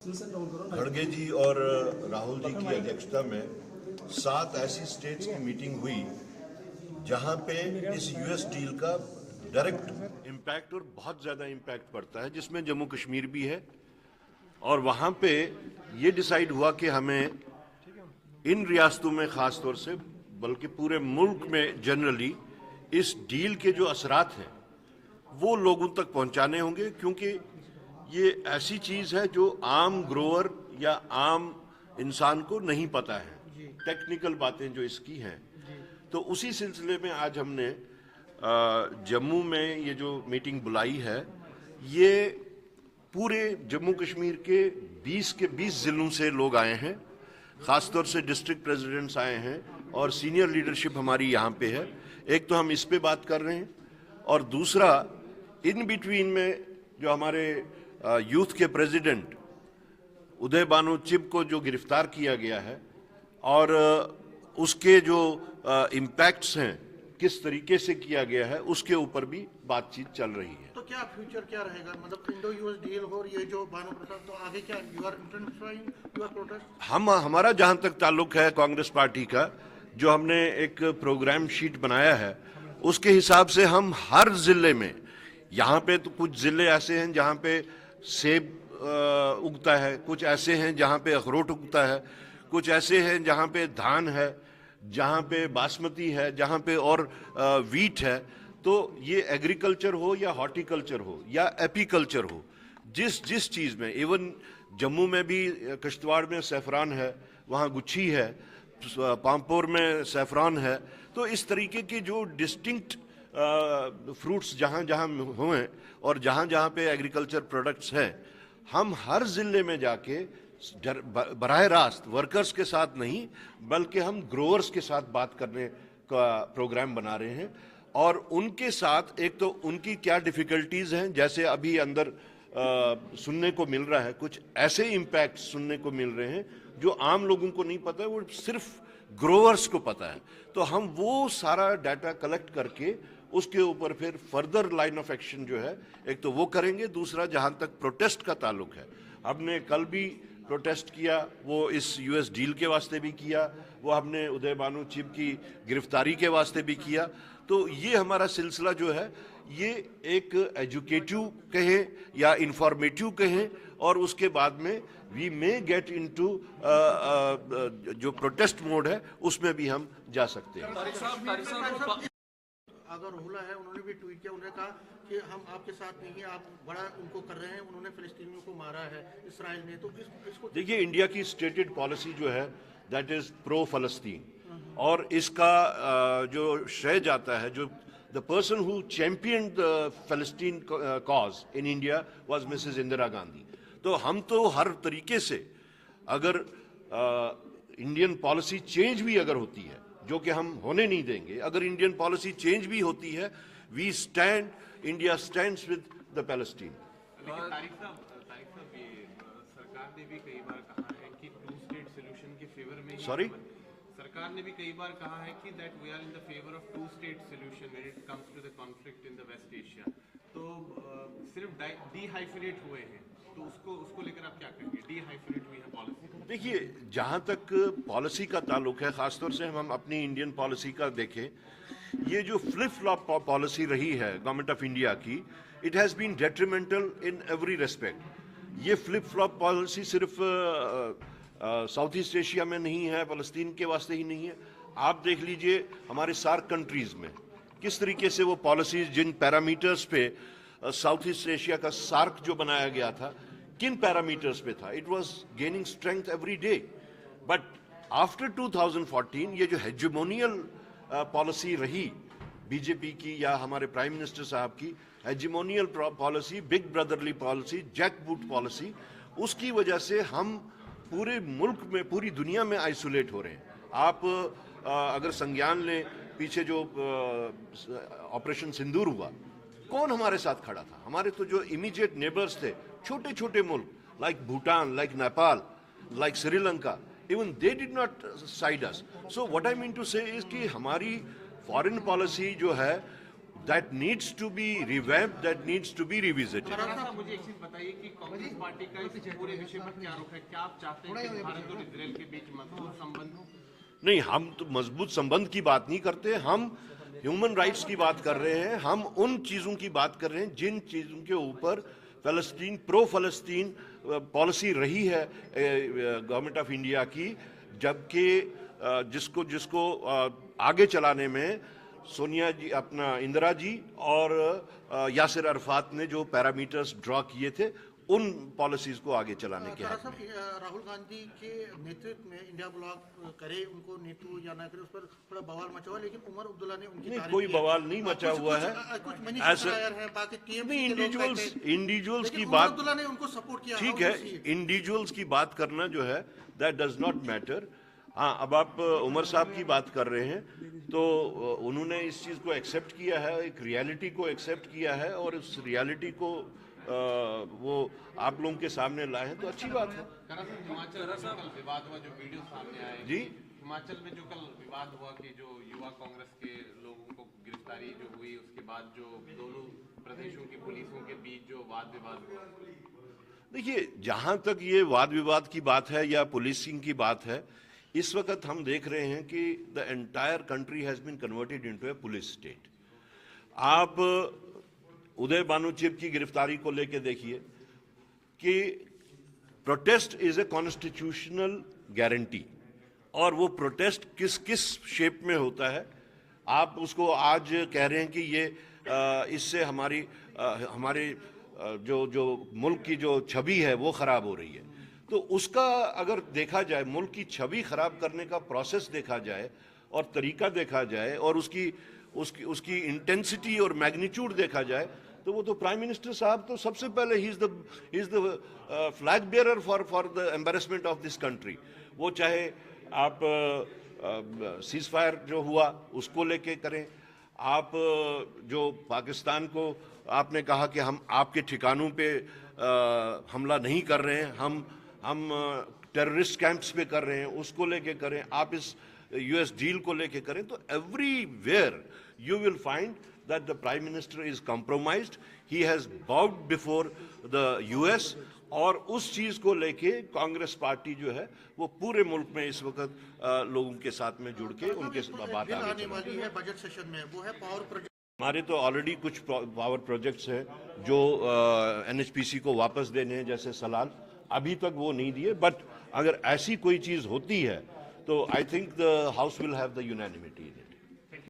खड़गे जी और राहुल जी की अध्यक्षता में 7 ऐसी स्टेट्स की मीटिंग हुई जहां पे इस यूएस डील का डायरेक्ट इम्पैक्ट और बहुत ज़्यादा इम्पैक्ट पड़ता है, जिसमें जम्मू कश्मीर भी है। और वहां पे ये डिसाइड हुआ कि हमें इन रियासतों में ख़ास तौर से बल्कि पूरे मुल्क में जनरली इस डील के जो असरात हैं वो लोगों तक पहुंचाने होंगे, क्योंकि ये ऐसी चीज़ है जो आम ग्रोअर या आम इंसान को नहीं पता है, टेक्निकल बातें जो इसकी हैं। तो उसी सिलसिले में आज हमने जम्मू में ये जो मीटिंग बुलाई है, ये पूरे जम्मू कश्मीर के 20 ज़िलों से लोग आए हैं, ख़ासतौर से डिस्ट्रिक्ट प्रेसिडेंट्स आए हैं और सीनियर लीडरशिप हमारी यहाँ पे है। एक तो हम इस पे बात कर रहे हैं और दूसरा इन बिटवीन में जो हमारे यूथ के प्रेसिडेंट उदय भानु चिब को जो गिरफ्तार किया गया है और उसके जो इम्पैक्ट्स हैं किस तरीके से किया गया है, उसके ऊपर भी बातचीत चल रही है। तो क्या फ्यूचर क्या रहेगा, मतलब इंडो यूएस डील हो, ये जो भानु प्रसाद, तो आगे क्या you are intensifying your protest? हमारा जहां तक ताल्लुक है कांग्रेस पार्टी का, जो हमने एक प्रोग्राम शीट बनाया है उसके हिसाब से हम हर जिले में, यहाँ पे तो कुछ जिले ऐसे हैं जहाँ पे सेब उगता है, कुछ ऐसे हैं जहाँ पे अखरोट उगता है, कुछ ऐसे हैं जहाँ पे धान है, जहाँ पे बासमती है, जहाँ पे और वीट है। तो ये एग्रीकल्चर हो या हॉर्टिकल्चर हो या एपीकल्चर हो, जिस चीज़ में, इवन जम्मू में भी किश्तवाड़ में सैफरान है, वहाँ गुच्छी है, पामपोर में सैफरान है। तो इस तरीके की जो डिस्टिंक्ट फ्रूट्स जहाँ जहाँ हुए और जहाँ जहाँ पे एग्रीकल्चर प्रोडक्ट्स हैं, हम हर ज़िले में जाके बराह रास्त वर्कर्स के साथ नहीं बल्कि हम ग्रोअर्स के साथ बात करने का प्रोग्राम बना रहे हैं। और उनके साथ एक तो उनकी क्या डिफ़िकल्टीज़ हैं, जैसे अभी अंदर सुनने को मिल रहा है, कुछ ऐसे इम्पैक्ट सुनने को मिल रहे हैं जो आम लोगों को नहीं पता है, वो सिर्फ ग्रोअर्स को पता है। तो हम वो सारा डाटा कलेक्ट करके उसके ऊपर फिर फर्दर लाइन ऑफ एक्शन जो है, एक तो वो करेंगे। दूसरा, जहाँ तक प्रोटेस्ट का ताल्लुक है, हमने कल भी प्रोटेस्ट किया, वो इस यूएस डील के वास्ते भी किया, वो हमने उदय भानु चिब की गिरफ्तारी के वास्ते भी किया। तो ये हमारा सिलसिला जो है, ये एक एजुकेटिव कहें या इंफॉर्मेटिव कहें, और उसके बाद में वी मे गेट इनटू जो प्रोटेस्ट मोड है उसमें भी हम जा सकते हैं। अगर हुला है, उन्होंने भी ट्वीट किया, उन्होंने कहा कि हम आपके साथ नहीं हैं, आप बड़ा उनको कर रहे हैं, उन्होंने फिलिस्तीनियों को मारा है इसराइल ने। तो इसको देखिए, इंडिया की स्टेटेड पॉलिसी जो है दैट इज प्रो फलस्तीन, और इसका जो श्रेय जाता है, जो the person who champion the Palestine cause in India was Mrs Indira Gandhi. तो हम तो हर तरीके से, अगर इंडियन पॉलिसी चेंज भी अगर होती है, जो कि हम होने नहीं देंगे, अगर इंडियन पॉलिसी चेंज भी होती है, we stand, India stands with the Palestine. लेकिन तारिक साहब, सरकार ने भी कई बार कहा है कि टू स्टेट सॉल्यूशन के फेवर में सॉरी, सरकार ने भी कई बार कहा है कि that we are in the favour of two state solution when it comes to the conflict in the West Asia. तो सिर्फ डीहाइफिनेट हुए हैं, तो उसको लेकर आप क्या कहेंगे? डीहाइफिनेट हुई है पॉलिसी। देखिए, जहाँ तक पॉलिसी का ताल्लुक है, ख़ासतौर से हम अपनी इंडियन पॉलिसी का देखें, ये जो फ्लिप फ्लॉप पॉलिसी रही है गवर्नमेंट ऑफ इंडिया की, it has been detrimental in every respect. ये फ्लिप फ्लॉप पॉलिसी सिर्फ साउथ ईस्ट एशिया में नहीं है, फ़लस्तीन के वास्ते ही नहीं है। आप देख लीजिए हमारे सार्क कंट्रीज़ में किस तरीके से वो पॉलिसीज़, जिन पैरामीटर्स पे साउथ ईस्ट एशिया का सार्क जो बनाया गया था, किन पैरामीटर्स पे था, it was gaining strength every day. But after 2014 ये जो हेजेमोनियल पॉलिसी रही बीजेपी की या हमारे प्राइम मिनिस्टर साहब की, hegemonial policy, big brotherly policy, jackboot policy, उसकी वजह से हम पूरे मुल्क में, पूरी दुनिया में आइसोलेट हो रहे हैं। आप अगर संज्ञान लें, पीछे जो ऑपरेशन सिंदूर हुआ, कौन हमारे साथ खड़ा था? हमारे तो जो इमीडिएट नेबर्स थे, छोटे छोटे मुल्क like Bhutan, like Nepal, like Sri Lanka, even they did not side us. So what I mean to say is कि हमारी फॉरेन पॉलिसी जो है that needs to be revamped, that needs to be revisited. साहब मुझे एक चीज बताइए कि कांग्रेस पार्टी का इस पूरे विषय पर क्या रुख है? क्या आप चाहते हैं कि भारत और इजराइल के बीच मजबूत संबंध? नहीं, हम तो मजबूत संबंध की बात नहीं करते, हम ह्यूमन राइट्स की बात कर रहे हैं। हम उन चीजों की बात कर रहे हैं जिन चीजों के ऊपर फलस्तीन, प्रो फलस्तीन पॉलिसी रही है गवर्नमेंट ऑफ इंडिया की, जबकि जिसको जिसको आगे चलाने में सोनिया जी, अपना इंदिरा जी और यासिर अरफात ने जो पैरामीटर्स ड्रॉ किए थे, उन पॉलिसीज को आगे चलाने के हक में। राहुल गांधी के नेतृत्व में इंडिया ब्लॉक करे, उनको नेतृत्व या ना करे, उस पर थोड़ा बवाल मचा हुआ, लेकिन उमर अब्दुल्ला ने उनकी नहीं, तारीफ कोई की। बवाल नहीं मचा हुआ है। इंडिविजुअल्स की बात, अब्दुल्ला ने उनको सपोर्ट किया। ठीक है, इंडिविजुअल्स की बात करना जो है दैट डज नॉट मैटर। हाँ, अब आप उमर साहब की बात कर रहे हैं, तो उन्होंने इस चीज को एक्सेप्ट किया है, एक रियलिटी को एक्सेप्ट किया है, और इस रियलिटी को वो आप लोगों के सामने लाए हैं, तो अच्छी बात है। हिमाचल में जो कल विवाद हुआ, जो वीडियो सामने आए जी, हिमाचल में जो कल विवाद हुआ कि जो युवा कांग्रेस के लोगों को गिरफ्तारी जो हुई, उसके बाद जो दोनों प्रदेशों की पुलिसों के बीच जो वाद विवाद हुआ। देखिए, जहां तक ये वाद विवाद की बात है या पुलिसिंग की बात है, इस वक्त हम देख रहे हैं कि the entire country has been converted into a police state. आप उदय भानु चिब की गिरफ्तारी को लेकर देखिए कि protest is a constitutional guarantee, और वो प्रोटेस्ट किस किस शेप में होता है। आप उसको आज कह रहे हैं कि ये इससे हमारे जो मुल्क की जो छवि है वो खराब हो रही है, तो उसका अगर देखा जाए, मुल्क की छवि खराब करने का प्रोसेस देखा जाए और तरीका देखा जाए और उसकी इंटेंसिटी और मैग्नीट्यूड देखा जाए, तो वो तो प्राइम मिनिस्टर साहब तो सबसे पहले he is the flag bearer for the embarrassment of this country. वो चाहे आप सीज फायर जो हुआ उसको लेके करें, आप जो पाकिस्तान को आपने कहा कि हम आपके ठिकानों पे हमला नहीं कर रहे हैं, हम टेररिस्ट कैंप्स पे कर रहे हैं, उसको लेके करें, आप इस यूएस डील को लेके करें, तो everywhere you will find that the Prime Minister is compromised. He has bowed before the US, और उस चीज को लेके कांग्रेस पार्टी जो है वो पूरे मुल्क में इस वक्त लोगों के साथ में जुड़ के उनके बात आगे वाली है बजट सेशन में, वो है पावर प्रोजेक्ट। हमारे तो ऑलरेडी कुछ पावर प्रोजेक्ट्स हैं जो एनएचपीसी को वापस देने हैं, जैसे सलाल, अभी तक वो नहीं दिए, बट अगर ऐसी कोई चीज होती है तो I think the house will have the unanimity in it.